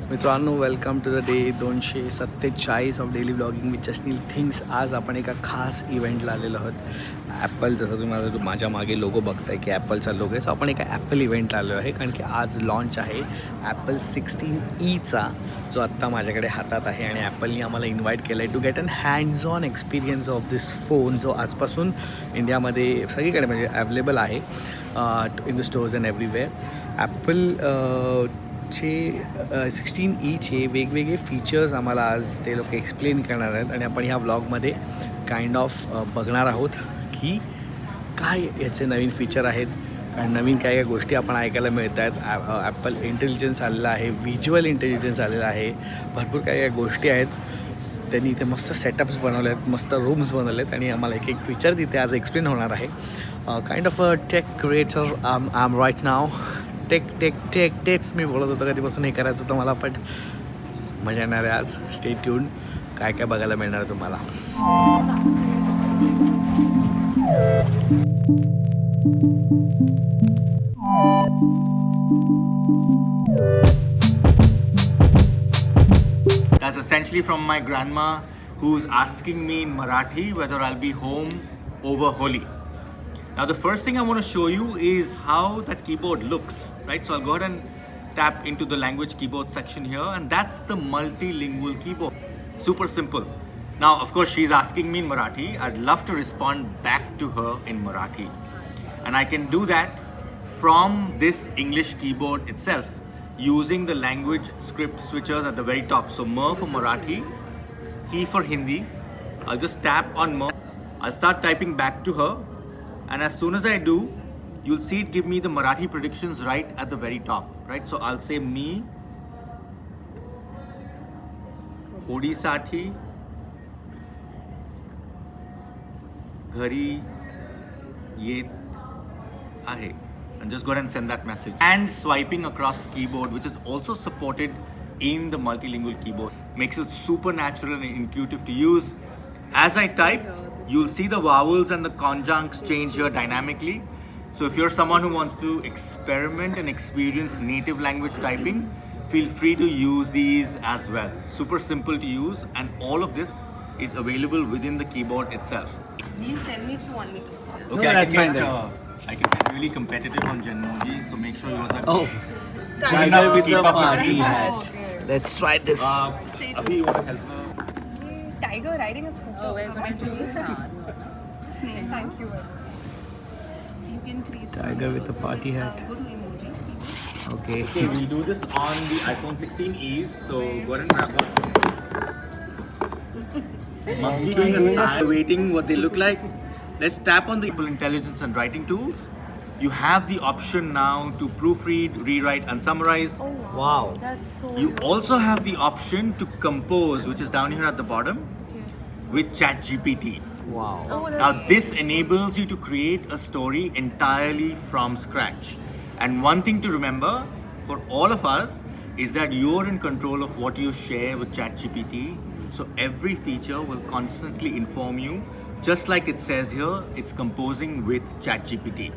मित्रांनो, welcome to the day 247 of daily blogging with Jasneel things. आज आपण एका खास इव्हेंटला आलेलो आहोत. ॲपल, जसं तुम्ही माझ्या मागे लोगो बघताय की ॲपलचा लोगो आहे. सो आपण एका ॲपल इव्हेंटला आलेलो आहे कारण की आज लॉन्च आहे ॲपल 16E जो आत्ता माझ्याकडे हातात आहे. आणि ॲपलनी आम्हाला इन्व्हाइट केलं आहे to get an hands on experience of this phone, जो आजपासून इंडियामध्ये सगळीकडे म्हणजे अवेलेबल आहे in the stores and everywhere. Apple चे 16E वेगवेगळे फीचर्स आम्हाला आज ते लोक एक्सप्लेन करणार आहेत आणि आपण ह्या व्लॉगमध्ये काइंड ऑफ बघणार आहोत की काय याचे नवीन फीचर आहेत. कारण नवीन काय काय गोष्टी आपण ऐकायला मिळत आहेत. ॲपल इंटेलिजन्स आलेला आहे, व्हिज्युअल इंटेलिजन्स आलेला आहे, भरपूर काय काय गोष्टी आहेत. त्यांनी इथे मस्त सेटअप्स बनवले आहेत, मस्त रूम्स बनवले आहेत आणि आम्हाला एक एक फीचर तिथे आज एक्सप्लेन होणार आहे. Kind of a tech creator I am right now. टेक्स मी बोलत होतो कधीपासून हे करायचं होतं मला, पण मजा येणार आहे आज. स्टे ट्यून, काय काय बघायला मिळणार आहे तुम्हाला. That's essentially from my grandma, who's asking me in Marathi whether I'll be home over Holi. Now the first thing I want to show you is how that keyboard looks, right? So I'll go ahead and tap into the language keyboard section here, and that's the multilingual keyboard. Super simple. Now of course she's asking me in Marathi. I'd love to respond back to her in Marathi. And I can do that from this English keyboard itself using the language script switchers at the very top. So M for Marathi, He for Hindi. I'll just tap on M. I'll start typing back to her. And as soon as I do, you'll see it give me the Marathi predictions right at the very top, right? So I'll say me, Odisati, Ghari, Yet Ahe. And just go ahead and send that message. And swiping across the keyboard, which is also supported in the multilingual keyboard, makes it super natural and intuitive to use. As I type, you'll see the vowels and the conjuncts change here dynamically. So if you're someone who wants to experiment and experience native language typing, feel free to use these as well. Super simple to use, and all of this is available within the keyboard itself. Please tell me if you want me to. Okay, No, I that's can fine get I can get really competitive on Genmoji, so make sure yours are Oh, good tiger enough to with keep the up with party me. hat. Let's try this. Abhi, you want to help me? Tiger riding a scooter. Snake. Thank you. Tiger with a party hat. Okay. Okay, we'll do this on the iPhone 16Es, so go ahead and grab one. Monkey doing a sign, waiting what they look like. Let's tap on the Apple Intelligence and Writing tools. You have the option now to proofread, rewrite, and summarize. Oh Wow. That's so. You also have the option to compose, which is down here at the bottom, Okay. with ChatGPT. Wow. Oh, Now, that's this enables you to create a story entirely from scratch. And one thing to remember for all of us is that you're in control of what you share with ChatGPT. So every feature will constantly inform you. Just like it says here, it's composing with ChatGPT.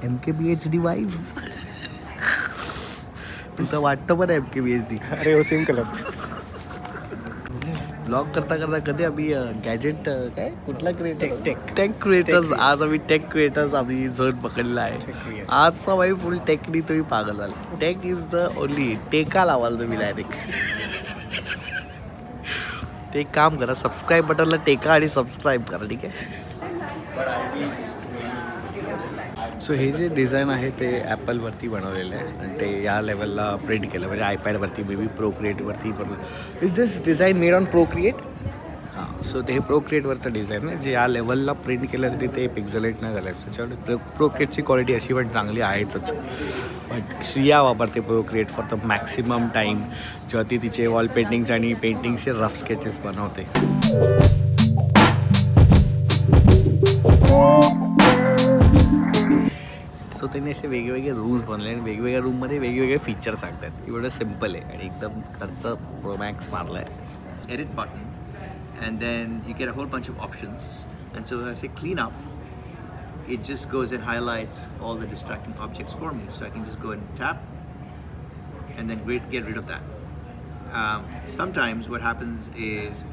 MKBHD wife. तुझं वाटतं पण MKBHD. अरे वो same colour. Blog करता करता कधी आम्ही gadget काय कुठला क्रिएटर टेक क्रिएटर्स आज आम्ही टेक क्रिएटर्स आम्ही झोन पकडला आहे. आजचा बाई फुल टेकनी तुम्ही पागल झाला. Tech is the only. टेका लावाल तुम्ही डायरेक्ट. ते एक काम करा, सबस्क्राईब बटनला टेका आणि सबस्क्राईब करा, ठीक आहे. सो हे जे डिझाईन आहे ते ॲपलवरती बनवलेलं आहे आणि ते या लेवलला प्रिंट केलं, म्हणजे आयपॅडवरती मे बी प्रोक्रिएटवरती बनवलं. Is this design made on Procreate? हां, सो ते हे प्रोक्रिएटवरचं डिझाईन आहे जे या लेवलला प्रिंट केलं तरी ते पिक्झलेट नाही झालं. त्याच्यावर प्रोक्रिएटची क्वालिटी अशी पण चांगली आहेतच. बट श्रिया वापरते Procreate for the maximum time जेव्हा ती तिचे वॉल पेंटिंग्स आणि पेंटिंगचे रफ स्केचेस बनवते. त्यांनी असे वेगवेगळे रूम्स बनवले आणि वेगवेगळ्या रूममध्ये वेगवेगळे फीचर्स सांगतात. एवढं सिम्पल आहे आणि एकदम खर्च प्रोमॅक्स मारला आहे. edit button, and then you get a whole bunch of options. And so when I say clean up, it just goes and highlights all the distracting objects for me. So I can just go and tap and then get rid of that. Sometimes what happens is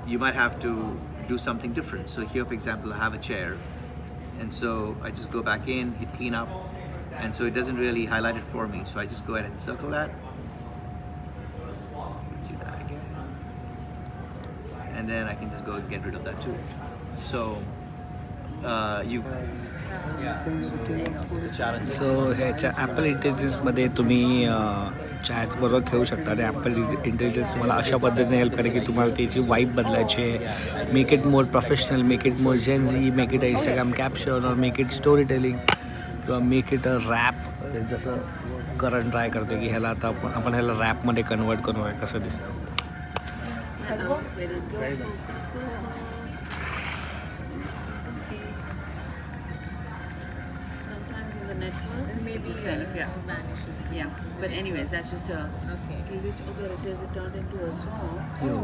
you might have to do something different. So here, for example, I have a chair, and so I just go back in, hit clean up, and so it doesn't really highlight it for me. So I just go ahead and circle that. Let's see that again. And then I can just go and get rid of that too. So it's a challenge. सो ह्याच्या Apple इंटेलिजन्समध्ये तुम्ही chats बरोबर खेळू शकता आणि Apple intelligence तुम्हाला अशा पद्धतीने help करेल की तुम्हाला त्याची वाईब बदलायची आहे. Make it more professional, make it more Gen Z, make it Instagram caption, और मेक इट स्टोरी टेलिंग किंवा मेक इट अ रॅप. जसं करंट ट्राय करतो की ह्याला आता आपण ह्याला रॅपमध्ये कन्वर्ट करू आहे कसं दिसतं. Sometimes in the network, Maybe, it just kind of, yeah. But anyways, that's just a Okay. glitch. Oh, there it is. It turned into a song. Yo.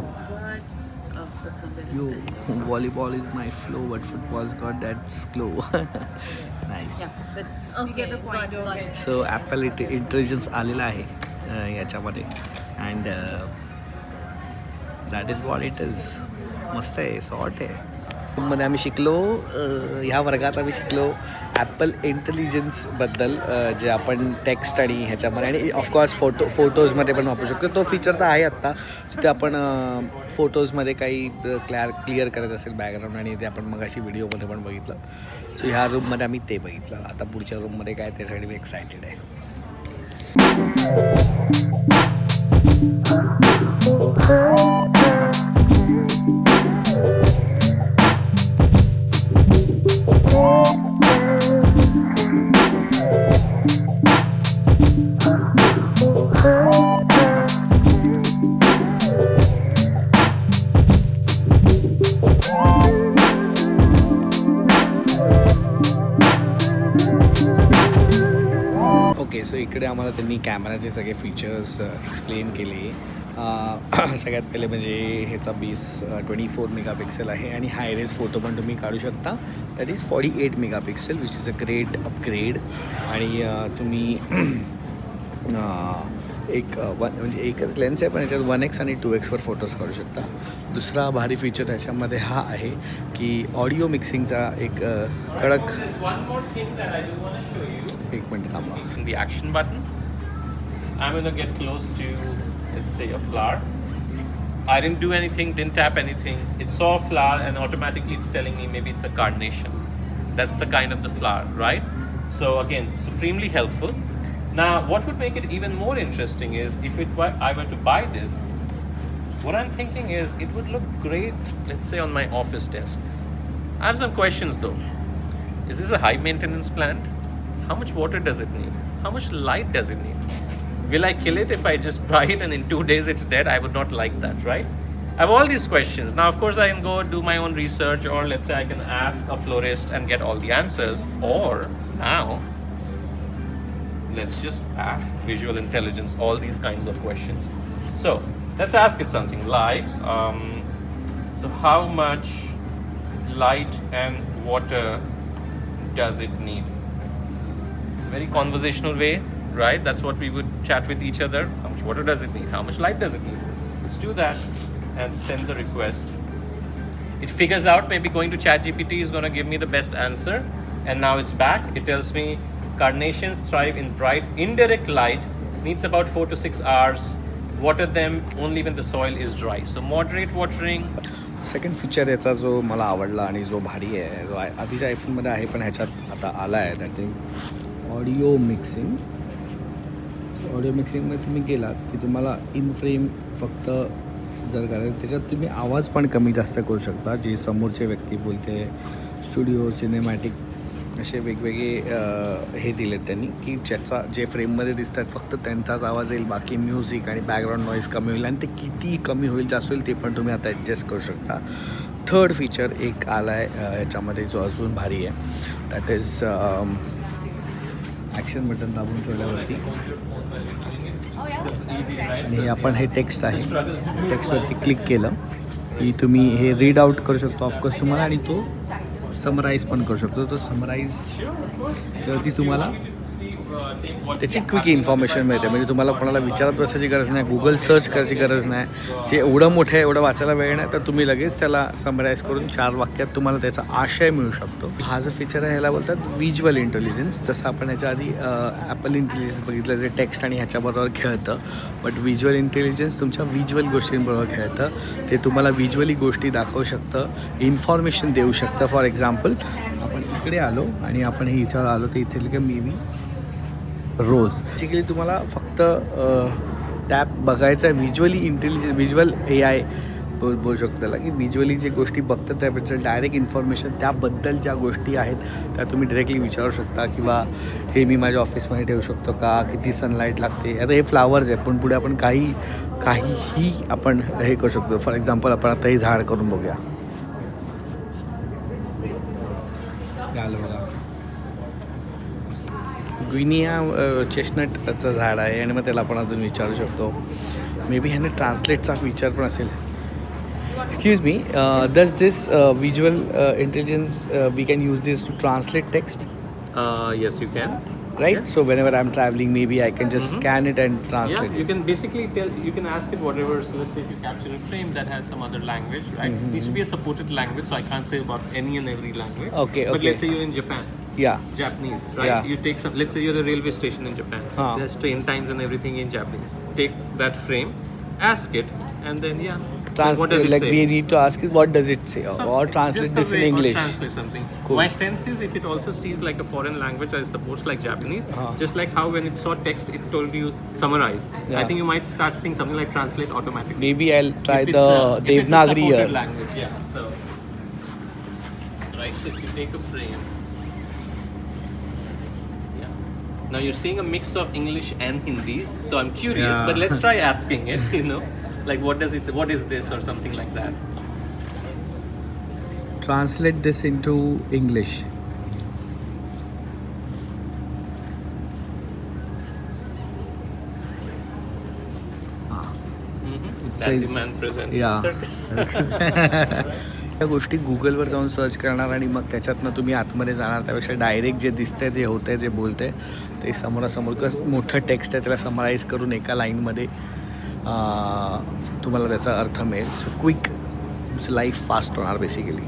But somebody Yo, else kind of. volleyball is my flow, but football's got that slow. Nice. Yeah, but you get the point. got it. So Apple intelligence आलेला आहे याच्यामध्ये and that is what it is. मस्त आहे, sort आहे. मध्ये आम्ही शिकलो, ह्या वर्गात आम्ही शिकलो ॲपल इंटेलिजन्सबद्दल, जे आपण टेक्स्ट आणि ह्याच्यामध्ये आणि ऑफकोर्स फोटोजमध्ये पण वापरू शकतो. तो फीचर तर आहे आत्ता, जिथे आपण फोटोजमध्ये काही क्लिअर करत असेल बॅकग्राऊंड, आणि ते आपण मग अशी व्हिडिओमध्ये पण बघितलं. सो ह्या रूममध्ये आम्ही ते बघितलं. आता पुढच्या रूममध्ये काय त्यासाठी मी एक्सायटेड आहे. ओके, सो इकडे आम्हाला त्यांनी कॅमेराचे सगळे फीचर्स एक्सप्लेन केले. सगळ्यात पहिले म्हणजे ह्याचा बेस 24 मेगापिक्सेल आहे आणि हायरेज फोटो पण तुम्ही काढू शकता. That is 48 megapixel which is a great upgrade. आणि तुम्ही म्हणजे एकच लेन्स आहे, पण याच्यात 1x आणि 2x वर फोटोज काढू शकता. दुसरा भारी फीचर त्याच्यामध्ये हा आहे की ऑडिओ मिक्सिंगचा एक कडक. One more thing that I do want to show you. एक मिनिट थांबा. In the action button, I'm going to get close to, let's say, a flower. I didn't do anything, didn't tap anything. It saw a flower and automatically it's telling me maybe it's a carnation. That's the kind of the flower, right? So again, supremely helpful. Now, what would make it even more interesting is if I were to buy this, what I'm thinking is it would look great, let's say, on my office desk. I have some questions though. Is this a high maintenance plant? How much water does it need? How much light does it need? Will I kill it if I just buy it and in 2 days it's dead? I would not like that, right? I have all these questions. Now, of course, I can go do my own research, or let's say I can ask a florist and get all the answers. Or now, let's just ask visual intelligence all these kinds of questions. So let's ask it something like, so how much light and water does it need? It's a very conversational way, right? That's what we would chat with each other. How much water does it need? How much light does it need? Let's do that and send the request. It figures out, maybe going to ChatGPT is going to give me the best answer. And now it's back. It tells me carnations thrive in bright indirect light, needs about 4 to 6 hours. Water them only when the soil is dry. So moderate watering. Second feature याचा जो मला आवडला आणि जो भारी आहे, जो आधीच्या आयफोनमध्ये आहे पण ह्याच्यात आता आला आहे, that is audio mixing. Audio मिक्सिंगमध्ये तुम्ही गेलात की तुम्हाला इन फ्रेम फक्त जर करायचं, त्याच्यात तुम्ही आवाज पण कमी जास्त करू शकता, जी समोरचे व्यक्ती बोलते. स्टुडिओ, सिनेमॅटिक असे वेगवेगळे हे दिलेत त्यांनी की ज्याचा जे फ्रेममध्ये दिसतात फक्त त्यांचाच आवाज येईल, बाकी म्युझिक आणि बॅकग्राऊंड नॉईज कमी होईल, आणि ते किती कमी होईल जास्त होईल ते पण तुम्ही आता ॲडजस्ट करू शकता. थर्ड फीचर एक आला आहे याच्यामध्ये जो अजून भारी आहे, दॅट इज ॲक्शन बटन दाबून ठेवल्यावरती Easy, right? आणि हे आपण हे टेक्स्ट आहे टेक्स्टवरती क्लिक केलं की तुम्ही हे रीड आउट करू शकतो ऑफकोर्स तुम्हाला आणि तो समराईज पण करू शकतो. तो समराईज त्यावरती तुम्हाला त्याची क्विक इन्फॉर्मेशन मिळते. म्हणजे तुम्हाला कोणाला विचारत बसायची गरज नाही, गुगल सर्च करायची गरज नाही. जे एवढं मोठं आहे एवढं वाचायला वेळ नाही तर तुम्ही लगेच त्याला समराईज करून 4 वाक्यात तुम्हाला त्याचा आशय मिळू शकतो. हा जो फीचर आहे ह्याला बोलतात व्हिज्युअल इंटेलिजन्स. जसं आपण ह्याच्या आधी ॲपल इंटेलिजन्स बघितलं जे टेक्स्ट आणि ह्याच्याबरोबर खेळतं, बट व्हिज्युअल इंटेलिजन्स तुमच्या व्हिज्युअल गोष्टींबरोबर खेळतं. ते तुम्हाला व्हिज्युअली गोष्टी दाखवू शकतं, इन्फॉर्मेशन देऊ शकतं. फॉर एक्झाम्पल आपण इकडे आलो आणि आपण हे इथं आलो तर इथे की मे बी रोज बेसिकली तुम्हाला फक्त टॅब बघायचं आहे. व्हिज्युअल AI बोलू शकतो त्याला की व्हिज्युअली जे गोष्टी बघतात त्याबद्दल डायरेक्ट इन्फॉर्मेशन त्याबद्दल ज्या गोष्टी आहेत त्या तुम्ही डायरेक्टली विचारू शकता. किंवा हे मी माझ्या ऑफिसमध्ये ठेवू शकतो का, किती सनलाईट लागते. आता हे फ्लावर्स आहे पण पुढे आपण काहीही आपण हे करू शकतो. फॉर एक्झाम्पल आपण आता हे झाड करून बघूया. आलं बघा ग्विनिया चेस्टनटचं झाड आहे आणि मग त्याला आपण अजून विचारू शकतो. मे बी ह्याने ट्रान्सलेटचा फीचर पण असेल. Excuse me, does this visual intelligence we can use this to translate text, Yes, you can. right? Yeah. So whenever I'm traveling, maybe I can just scan it and translate Yeah, you it. can basically you can ask it whatever. So let's say if you capture a frame that has some other language, right? It needs to be a supported language, so I can't say about any and every language. Okay, But okay. let's say you're in Japan, Yeah. Japanese, right? Yeah. You take some. Let's say you're at a railway station in Japan. There's train times and everything in Japanese. Take that frame, ask it, and then what does it Like say? we need to ask it what does it say, or translate Just the this in way- or English. translate something. Cool. My sense is if it also sees like a foreign language, I suppose like Japanese, just like how when it saw text, it told you summarize. Yeah. I think you might start seeing something like translate automatically. Maybe I'll try If the it's a- if it's a Devanagari supported here. language, yeah. So, right. So if you take a frame, yeah. Now you're seeing a mix of English and Hindi. So I'm curious, Yeah. but let's try asking it. Like what does it say? What is this or something like that? Translate this into English. That says- the man presents Yeah. circus. त्या गोष्टी गुगलवर जाऊन search करणार आणि मग त्याच्यातनं तुम्ही आतमध्ये जाणार. त्यापेक्षा डायरेक्ट जे दिसतंय, जे होतंय, जे बोलतंय ते समोरासमोर कसं मोठं टेक्स्ट आहे त्याला समराईज करून एका लाईनमध्ये तुम्हाला त्याचा अर्थ मिळेल. सो क्विक लाईफ फास्ट होणार basically.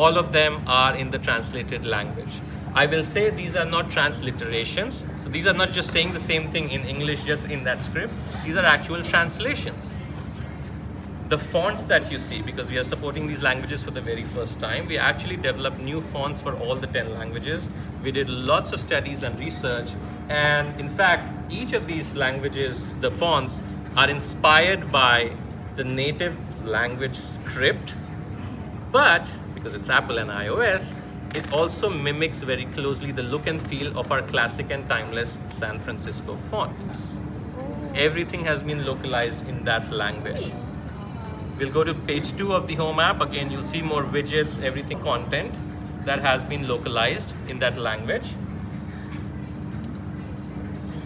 All of them are in the translated language. I will say these are not transliterations. So these are not just saying the same thing in English just in that script. These are actual translations. The fonts that you see, because we are supporting these languages for the very first time, we actually developed new fonts for all the 10 languages. We did lots of studies and research. And in fact, each of these languages, the fonts, are inspired by the native language script. But because it's Apple and iOS, it also mimics very closely the look and feel of our classic and timeless San Francisco fonts. Everything has been localized in that language. We'll go to page 2 of the home app. Again, you'll see more widgets, everything content that has been localized in that language.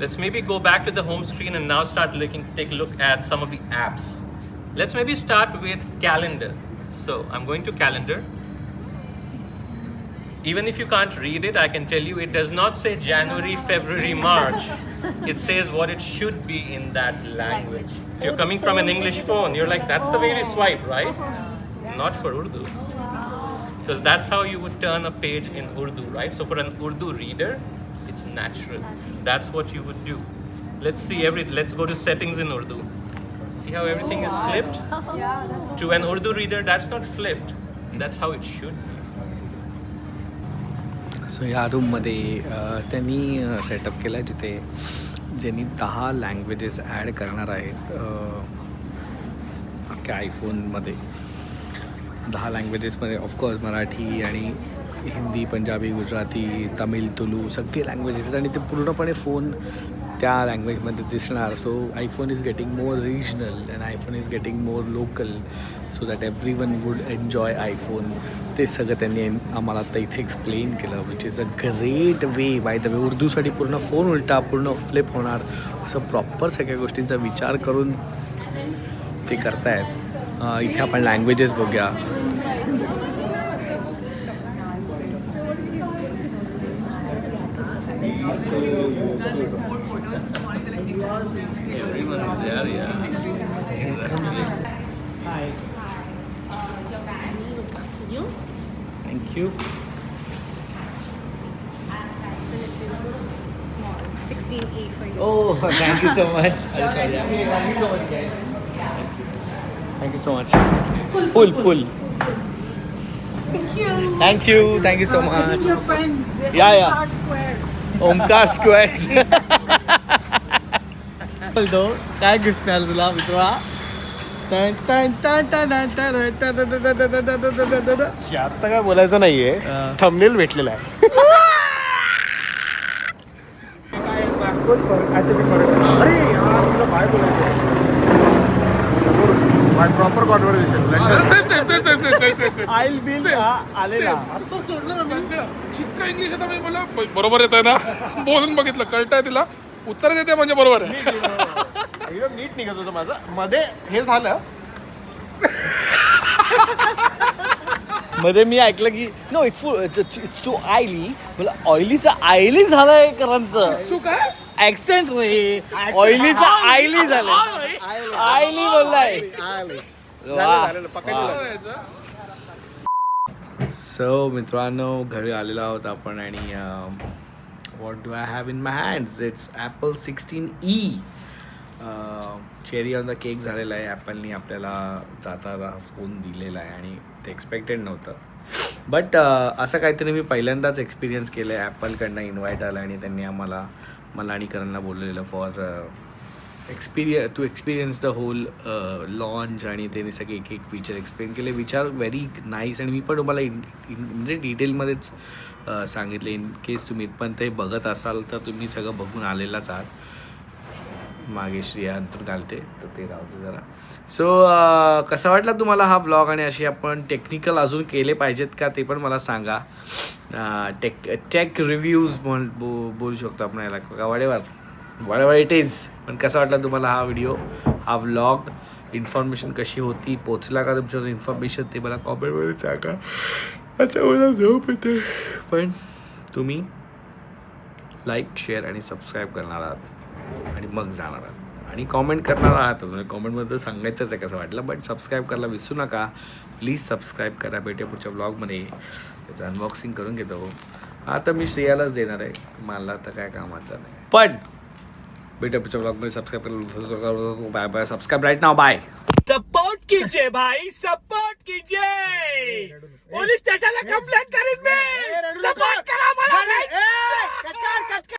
Let's maybe go back to the home screen and now take a look at some of the apps. Let's maybe start with calendar. So I'm going to calendar. Even if you can't read it, I can tell you it does not say January, February, March. It says what it should be in that language. If you're coming from an English phone, you're like, that's the way we swipe, right? Not for Urdu. Because that's how you would turn a page in Urdu, right? So for an Urdu reader, it's natural. That's what you would do. Let's go to settings in Urdu. See how everything is flipped? Yeah, that's To an Urdu reader, that's not flipped. That's how it should be. सो ह्या रूममध्ये त्यांनी setup केलं आहे जिथे ज्यांनी 10 languages add करणार आहेत अख्ख्या आयफोनमध्ये. 10 लँग्वेजेसमध्ये ऑफकोर्स मराठी आणि हिंदी, पंजाबी, गुजराती, तमिळ, तुलू सगळे लँग्वेजेस आहेत आणि ते पूर्णपणे फोन त्या लँग्वेजमध्ये दिसणार. So iPhone is getting more regional and iPhone is getting more local so that everyone would enjoy iPhone. ते सगळं त्यांनी आम्हाला आता इथे एक्सप्लेन केलं which is a great way. By the way उर्दूसाठी पूर्ण फोन उलटा पूर्ण फ्लिप होणार असं प्रॉपर सगळ्या गोष्टींचा विचार करून ते करतायत. इथे आपण लँग्वेजेस बघूया. Thank you. 16E for you. Oh, thank you so much. Sorry. Thank you so much, guys. Thank you so much. Pull. Thank you so much. Your friends. Yeah. Omkar Squares. Omkar Squares. काय gift मिळालं तुला मित्रा? जास्त काय बोलायचं नाहीये. Thumbnail भेटलेला आहे. अरे यार तुला काय बोलायचं समोर प्रॉपर कॉन्व्हर्सेशन आईल बिल आलेला असं सोडलं ना मी जितकं इंग्लिश आता मी मला बरोबर येत आहे ना बोलून बघितलं कळतंय तिला उत्तर देते म्हणजे बरोबर आहे. एकदम नीट निघत होतं माझं मध्ये हे झालं मध्ये मी ऐकलं की नो इट्स टू आयली. मला ऑइलीचं आयली झालंय करांचं तू काय ऍक्सेंट रे. ऑइलीचं आयली झालंय. आयली बोललाय. सो मित्रांनो घरी आलेलो आहोत आपण आणि what do I have in my hands. It's Apple 16E. Cherry on the cake झालेला आहे. ॲपलनी आपल्याला जाता हा फोन दिलेला आहे आणि ते एक्सपेक्टेड नव्हतं. बट असं काहीतरी मी पहिल्यांदाच एक्सपिरियन्स केलं आहे. ॲपलकडनं इन्व्हाइट आलं आणि त्यांनी मला आणि करणला बोललेलं for to experience the whole launch आणि त्यांनी सगळे एक फीचर एक्सप्लेन केले विच आर व्हेरी नाईस. आणि मी पण तुम्हाला म्हणजे डिटेलमध्येच सांगितले. इन केस तुम्ही पण ते बघत असाल तर तुम्ही सगळं बघून आलेलाच आहात. मागे श्रेया अंतर घालते तर ते राहते जरा. सो कसा वाटला तुम्हाला हा व्लॉग आणि असे आपण टेक्निकल अजून केले पाहिजेत का ते पण मला सांगा. टेक रिव्ह्यूज बोलू शकतो आपण याला वडेवर इट इज. पण कसा वाटला तुम्हाला हा व्हिडिओ हा व्लॉग. इन्फॉर्मेशन कशी होती पोचला का तुमच्यावर इन्फॉर्मेशन ते मला कॉमेंटमध्ये सांगा. आता मला झोप येते पण तुम्ही लाईक शेअर आणि सबस्क्राईब करणार आहात आणि मग जाणार आहात आणि कॉमेंट करणार आहातच. म्हणजे कॉमेंटमध्ये सांगायचंच आहे कसं वाटलं. बट सबस्क्राईब करायला विसरू नका प्लीज. सबस्क्राईब करा. भेटूया पुढच्या ब्लॉगमध्ये. त्याचं अनबॉक्सिंग करून घेतो. आता मी श्रेयालाच देणार आहे. मला आता काय कामाचं नाही. पण भेटूया पुढच्या ब्लॉगमध्ये. सबस्क्राईब करा. Bye bye. Subscribe right now. Bye. Support कीजिए भाई. सपोर्ट कीजिए. पोलीस स्टेशनला कंप्लेंट करीन मी. सपोर्ट करा मला.